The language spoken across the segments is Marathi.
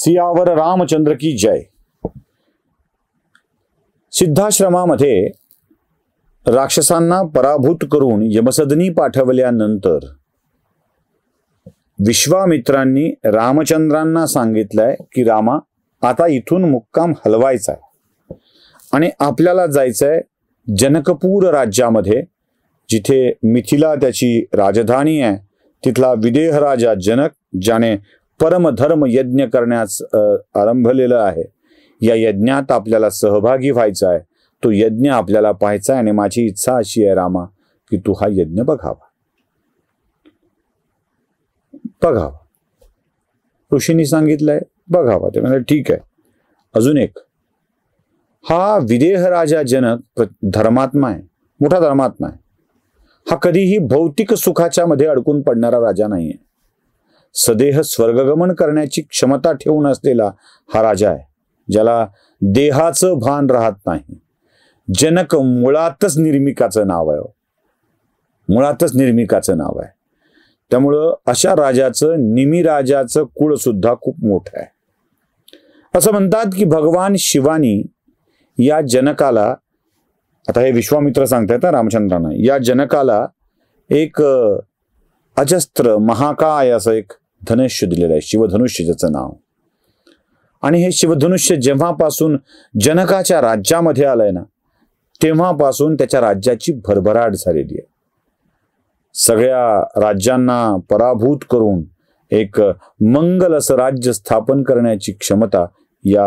सियावर रामचंद्र की जय. सिद्धाश्रमामध्ये राक्षसांना पराभूत करून यमसदनी पाठवल्यानंतर विश्वामित्रांनी रामचंद्रांना सांगितलंय की रामा, आता इथून मुक्काम हलवायचा आहे आणि आपल्याला जायचंय जनकपूर राज्यामध्ये, जिथे मिथिला त्याची राजधानी आहे. तिथला विदेह राजा जनक, ज्याने परमधर्म यज्ञ करण्यास आरंभलेलं आहे, या यज्ञात आपल्याला सहभागी व्हायचा आहे. तो यज्ञ आपल्याला पाहायचा आहे आणि माझी इच्छा अशी आहे रामा की तू हा यज्ञ बघावा. ऋषींनी सांगितलंय बघावा. ते म्हणजे ठीक आहे. अजून एक, हा विदेह राजा जनक धर्मात्मा आहे, मोठा धर्मात्मा आहे. हा कधीही भौतिक सुखाच्या मध्ये अडकून पडणारा राजा नाहीये. सदेह स्वर्गगमन करण्याची क्षमता ठेवून असलेला हा राजा आहे, ज्याला देहाचं भान राहत नाही. जनक मुळातच निर्मिकाचं नाव आहे, त्यामुळं अशा राजाचं, निमिराजाचं कुळ सुद्धा खूप मोठं आहे. असं म्हणतात की भगवान शिवानी या जनकाला, आता हे विश्वामित्र सांगतायत रामचंद्रांना, या जनकाला एक अजस्त्र महाकाय असं एक धनुष्य दिलेलं आहे, शिवधनुष्य ज्याचं नाव. आणि हे शिवधनुष्य जेव्हापासून जनकाच्या राज्यामध्ये आलंय ना, तेव्हापासून त्याच्या राज्याची भरभराट झालेली आहे. सगळ्या राज्यांना पराभूत करून एक मंगल असं राज्य स्थापन करण्याची क्षमता या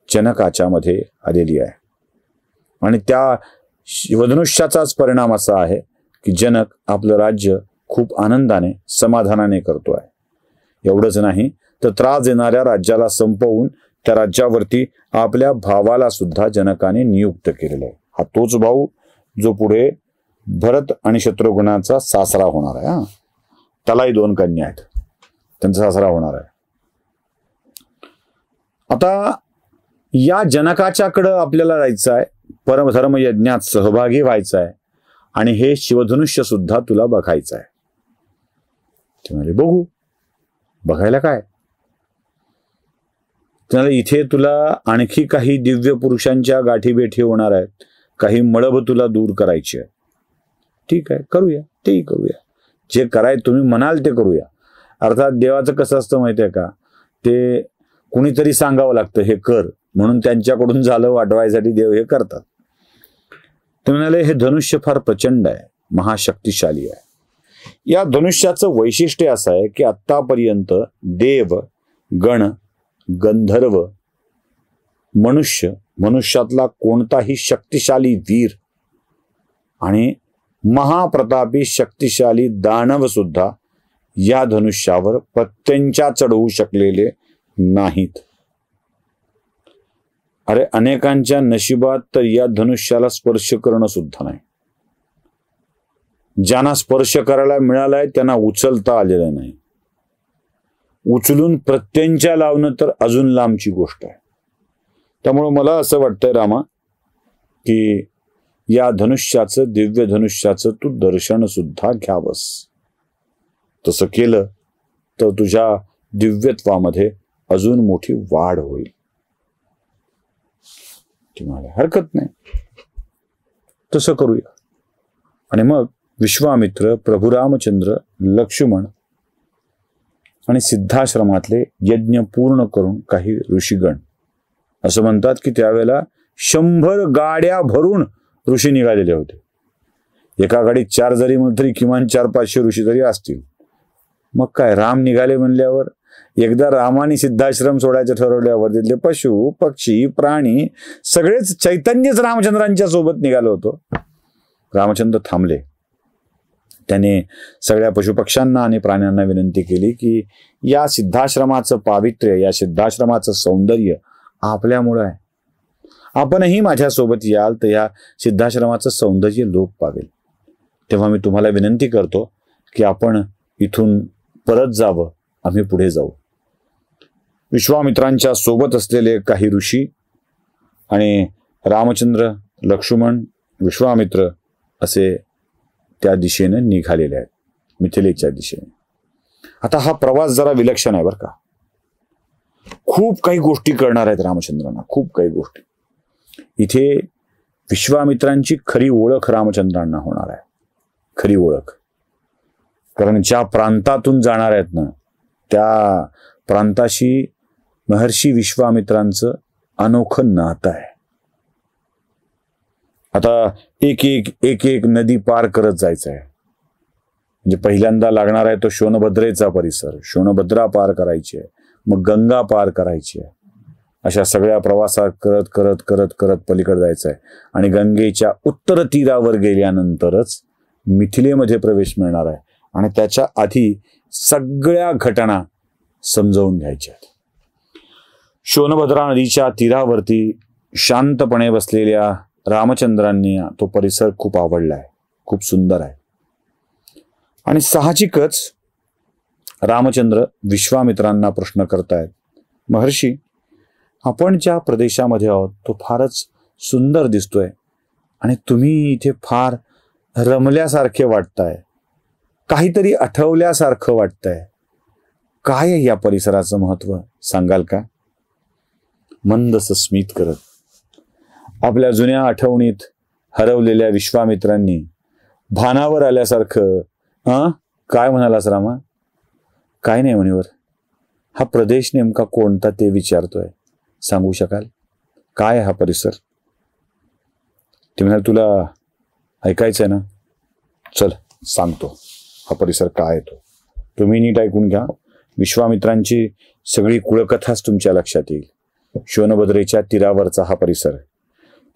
जनकाच्या मध्ये आलेली आहे. आणि त्या शिवधनुष्याचाच परिणाम असा आहे की जनक आपलं राज्य खूप आनंदाने, समाधानाने करतो आहे. एवढंच नाही तर त्रास देणाऱ्या राज्याला संपवून त्या राज्यावरती आपल्या भावाला सुद्धा जनकाने नियुक्त केलेलं आहे. हा तोच भाऊ जो पुढे भरत आणि शत्रुघ्नाचा सासरा होणार आहे. त्यालाही 2 कन्या आहेत, त्यांचा सासरा होणार आहे. आता या जनकाच्याकडं आपल्याला जायचं आहे, परमधर्म यज्ञात सहभागी व्हायचं आहे आणि हे शिवधनुष्य सुद्धा तुला बघायचं आहे. ते म्हणजे बघू, बघायला काय, इथे तुला आणखी काही दिव्य पुरुषांच्या गाठीभेटी होणार आहेत, काही मळभ तुला दूर करायची आहे. ठीक आहे, करूया, तेही करूया. जे तुम्ही म्हणाल ते करूया. अर्थात देवाचं कसं असतं माहितीये का, ते कुणीतरी सांगावं लागतं हे कर, म्हणून त्यांच्याकडून झालं वाटवायसाठी देव हे करतात. ते म्हणाले हे धनुष्य फार प्रचंड आहे, महाशक्तिशाली आहे. या धनुष्याचं वैशिष्ट्य असं आहे की आत्तापर्यंत देव, गण, गंधर्व, मनुष्यातला कोणताही शक्तिशाली वीर आणि महाप्रतापी शक्तिशाली दानव सुद्धा या धनुष्यावर प्रत्यंचा चढवू शकलेले नाहीत. अरे अनेकांच्या नशिबात तर या धनुष्याला स्पर्श करणं सुद्धा नाही. ज्यांना स्पर्श करायला मिळालाय त्यांना उचलता आलेलं नाही. उचलून प्रत्यंचा लावणं तर अजून लांबची गोष्ट आहे. त्यामुळे मला असं वाटतंय रामा की या धनुष्याचं, दिव्य धनुष्याचं तू दर्शन सुद्धा घ्यावंस. तसं केलं तर तुझ्या दिव्यत्वामध्ये अजून मोठी वाढ होईल. तुम्हाला हरकत नाही, तसं करूया. आणि मग विश्वामित्र, प्रभू रामचंद्र, लक्ष्मण आणि सिद्धाश्रमातले यज्ञ पूर्ण करून काही ऋषीगण, असं म्हणतात की त्यावेळेला 100 गाड्या भरून ऋषी निघालेले होते. एका गाडीत 4 जरी म्हणलं तरी किमान 400-500 ऋषी तरी असतील. मग काय, राम निघाले म्हणल्यावर, एकदा रामाने सिद्धाश्रम सोडायचं ठरवल्यावर तिथले पशु, पक्षी, प्राणी सगळेच चैतन्यच रामचंद्रांच्या सोबत निघालं होतं. रामचंद्र थांबले. त्याने सगळ्या पशुपक्ष्यांना आणि प्राण्यांना विनंती केली की या सिद्धाश्रमाचं पावित्र्य, या सिद्धाश्रमाचं सौंदर्य आपल्यामुळं आहे. आपणही माझ्यासोबत याल तर या सिद्धाश्रमाचं सौंदर्य लोप पावेल. तेव्हा मी तुम्हाला विनंती करतो की आपण इथून परत जावं, आम्ही पुढे जाऊ. विश्वामित्रांच्या सोबत असलेले काही ऋषी आणि रामचंद्र, लक्ष्मण, विश्वामित्र असे त्या दिशेने निघालेले आहेत, मिथिलेच्या दिशेने. आता हा प्रवास जरा विलक्षण आहे बरं का. खूप काही गोष्टी करणार आहेत रामचंद्रांना, खूप काही गोष्टी. इथे विश्वामित्रांची खरी ओळख रामचंद्रांना होणार आहे, खरी ओळख. कारण ज्या प्रांतातून जाणार आहेत ना, त्या प्रांताशी महर्षी विश्वामित्रांचं अनोखं नातं आहे. आता एक एक नदी पार करत जायचं आहे. म्हणजे पहिल्यांदा लागणार आहे तो शोणभद्रेचा परिसर, शोणभद्रा पार करायची आहे, मग गंगा पार करायची आहे. अशा सगळ्या प्रवासात करत करत करत करत पलीकडे जायचं आहे. आणि गंगेच्या उत्तर तीरावर गेल्यानंतरच मिथिलेमध्ये प्रवेश मिळणार आहे. आणि त्याच्या आधी सगळ्या घटना समजावून घ्यायच्या. शोणभद्रा नदीच्या तीरावरती शांतपणे बसलेल्या रामचंद्रांनी तो परिसर खूप आवडला आहे, खूप सुंदर आहे. आणि साहजिकच रामचंद्र विश्वामित्रांना प्रश्न करतायत, महर्षी, आपण ज्या प्रदेशामध्ये आहोत तो फारच सुंदर दिसतोय आणि तुम्ही इथे फार रमल्यासारखे वाटताय, काहीतरी आठवल्यासारखं वाटतंय. काय आहे या परिसराचं महत्व, सांगाल का? मंदस स्मित करत आपल्या जुन्या आठवणीत हरवलेल्या विश्वामित्रांनी भानावर आल्यासारखं, काय म्हणालास रामा? काय नाही म्हणीवर. हा प्रदेश नेमका कोणता ते विचारतोय, सांगू शकाल? काय हा परिसर? ते म्हणाल, तुला ऐकायचंय ना, चल सांगतो हा परिसर काय येतो. तुम्ही नीट ऐकून घ्या. विश्वामित्रांची सगळी कुळकथाच तुमच्या लक्षात येईल. शोणभद्रेच्या तीरावरचा हा परिसर.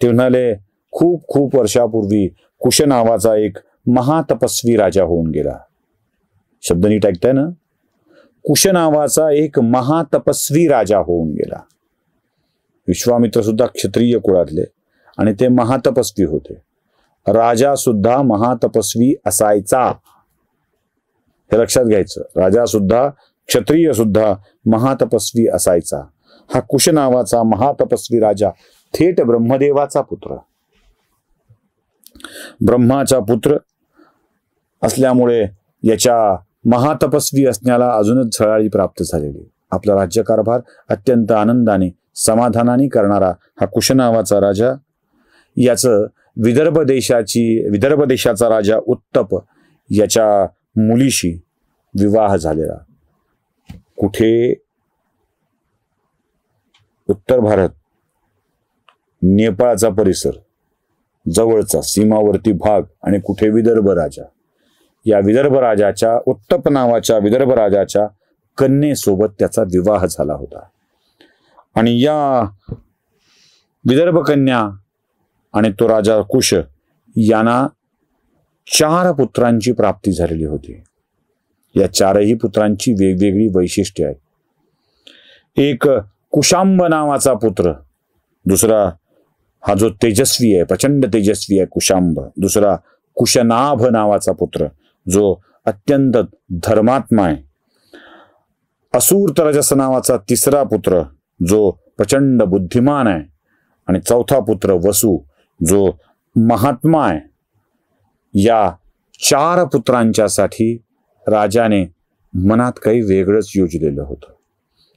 ते म्हणाले, खूप खूप वर्षापूर्वी कुश नावाचा एक महातपस्वी राजा होऊन गेला. शब्द नीट ऐकताय ना? कुश नावाचा एक महातपस्वी राजा होऊन गेला. विश्वामित्र सुद्धा क्षत्रिय कुळातले आणि ते महातपस्वी होते. राजा सुद्धा महातपस्वी असायचा, हे लक्षात घ्यायचं. राजा सुद्धा, क्षत्रिय सुद्धा महातपस्वी असायचा. हा कुश नावाचा महातपस्वी राजा थेट ब्रह्मदेवाचा पुत्र, ब्रह्माचा पुत्र असल्यामुळे याच्या महातपस्वी असण्याला अजूनच झळाळी प्राप्त झालेली. आपला राज्यकारभार अत्यंत आनंदाने समाधानाने करणारा हा कुश नावाचा राजा, याचं विदर्भ देशाचा राजा उत्तप याच्या मुलीशी विवाह झालेला. कुठे? उत्तर भारत, नेपाळचा परिसर जवळचा सीमावर्ती भाग. आणि कुठे? विदर्भ राजा. या विदर्भ राजाच्या, उत्तप नावाच्या विदर्भ राजाच्या कन्येसोबत त्याचा विवाह झाला होता. आणि या विदर्भ कन्या आणि तो राजा कुश यांना 4 पुत्रांची प्राप्ती झालेली होती. या 4ही पुत्रांची वेगवेगळी वैशिष्ट्ये आहेत. एक कुशांब नावाचा पुत्र, दुसरा हा जो तेजस्वी आहे, प्रचंड तेजस्वी आहे कुशांब. दुसरा कुशनाभ नावाचा पुत्र जो अत्यंत धर्मात्मा आहे. असुर तरजस नावाचा तिसरा पुत्र जो प्रचंड बुद्धिमान आहे. आणि चौथा पुत्र वसु जो महात्मा आहे. या 4 पुत्रांच्यासाठी राजाने मनात काही वेगळंच योजलेलं होतं.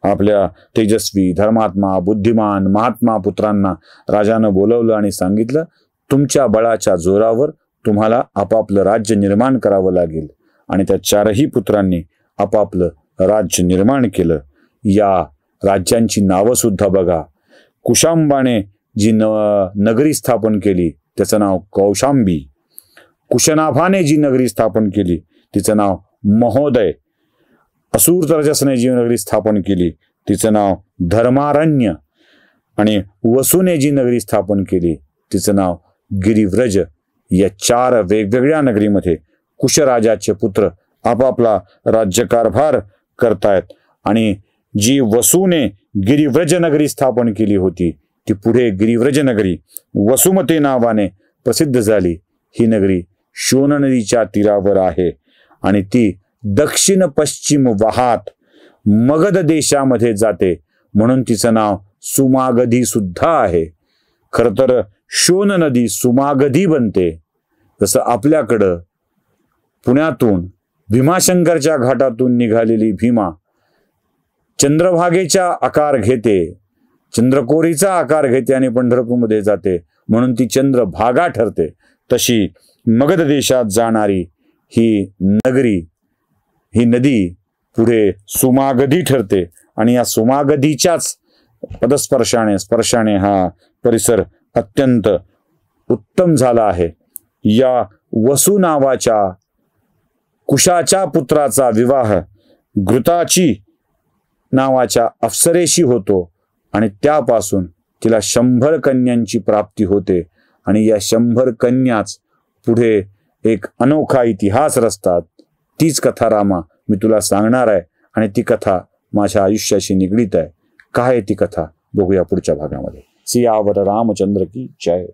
आपल्या तेजस्वी, धर्मात्मा, बुद्धिमान, महात्मा पुत्रांना राजानं बोलवलं आणि सांगितलं, तुमच्या बळाच्या जोरावर तुम्हाला आपापलं राज्य निर्माण करावं लागेल. आणि त्या 4ही पुत्रांनी आपापलं राज्य निर्माण केलं. या राज्यांची नावं सुद्धा बघा. कुशांबाने जी नगरी स्थापन केली त्याचं नाव कौशांबी. कुशनाभाने जी नगरी स्थापन केली तिचं नाव महोदय. असुर तरजसने जी नगरी स्थापन केली तिचं नाव धर्मारण्य. आणि वसुने जी नगरी स्थापन केली तिचं नाव गिरिव्रज. या 4 वेगवेगळ्या नगरीमध्ये कुशराजाचे पुत्र आपापला राज्यकारभार करतायत. आणि जी वसुने गिरिव्रज नगरी स्थापन केली होती ती पुढे गिरिव्रज नगरी वसुमती नावाने प्रसिद्ध झाली. ही नगरी शोण नदीच्या तीरावर आहे आणि ती दक्षिण पश्चिम वाहात मगध देशामध्ये जाते, म्हणून तिचं नाव सुमागधी सुद्धा आहे. खरं तर शोण नदी सुमागधी बनते. जसं आपल्याकडं पुण्यातून भीमाशंकरच्या घाटातून निघालेली भीमा चंद्रभागेचा आकार घेते, चंद्रकोरीचा आकार घेते आणि पंढरपूरमध्ये जाते, म्हणून ती चंद्रभागा ठरते. तशी मगध देशात जाणारी ही नगरी, ही नदी पुढे सुमागधी ठरते आणि या सुमागधीच्याच स्पर्शाने हा परिसर अत्यंत उत्तम झाला आहे. या वसु नावाच्या कुशाच्या पुत्राचा विवाह घृताची नावाच्या अप्सरेशी होतो आणि त्यापासून तिला 100 कन्यांची प्राप्ती होते आणि या 100 कन्याच पुढे एक अनोखा इतिहास रचतात. तीच कथा रामा मी तुला सांगणार आहे आणि ती कथा माझ्या आयुष्याशी निगडीत आहे. काय ती कथा बघूया पुढच्या भागामध्ये. सियावर रामचंद्र की जय.